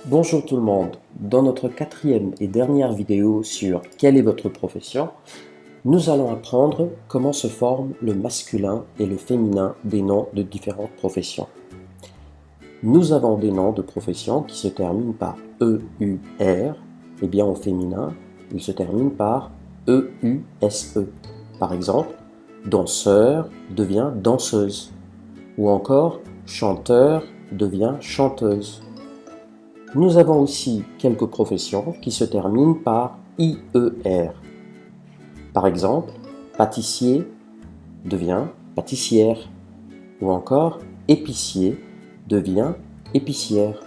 Bonjour tout le monde, dans notre quatrième et dernière vidéo sur quelle est votre profession, nous allons apprendre comment se forment le masculin et le féminin des noms de différentes professions. Nous avons des noms de professions qui se terminent par EUR, et bien au féminin, ils se terminent par EUSE. Par exemple, danseur devient danseuse, ou encore chanteur devient chanteuse. Nous avons aussi quelques professions qui se terminent par IER. Par exemple, pâtissier devient pâtissière, ou encore épicier devient épicière.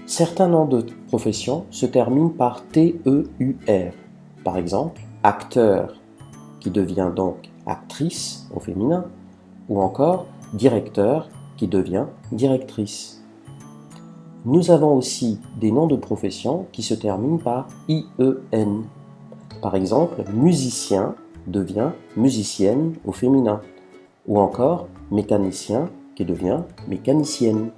Certains noms de professions se terminent par TEUR. Par exemple, acteur qui devient donc actrice au féminin, ou encore directeur qui devient directrice. Nous avons aussi des noms de professions qui se terminent par IEN. Par exemple, musicien devient musicienne au féminin, ou encore mécanicien qui devient mécanicienne.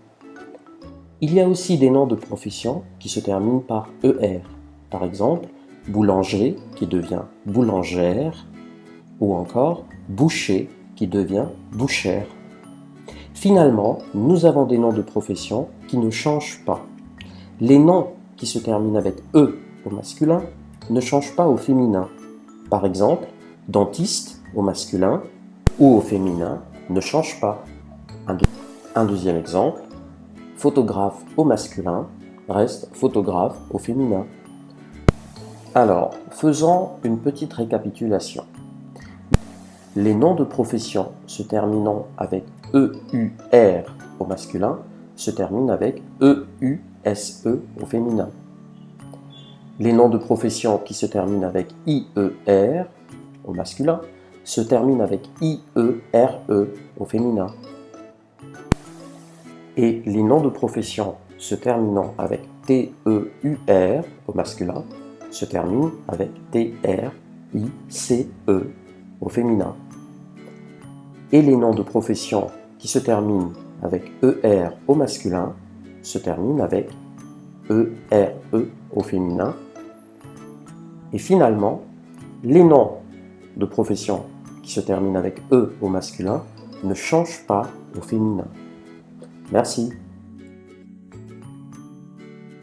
Il y a aussi des noms de professions qui se terminent par ER. Par exemple, boulanger qui devient boulangère, ou encore boucher qui devient bouchère. Finalement, nous avons des noms de professions qui ne changent pas. Les noms qui se terminent avec E au masculin ne changent pas au féminin. Par exemple, dentiste au masculin ou au féminin ne change pas. Un deuxième exemple, photographe au masculin reste photographe au féminin. Alors, faisons une petite récapitulation. Les noms de professions se terminant avec EUR au masculin se terminent avec EUSE au féminin. Les noms de professions qui se terminent avec IER au masculin se terminent avec IERE au féminin. Et les noms de professions se terminant avec TEUR au masculin se terminent avec TRICE au féminin. Et les noms de professions qui se terminent avec ER au masculin se terminent avec ERE au féminin. Et finalement, les noms de professions qui se terminent avec E au masculin ne changent pas au féminin. Merci.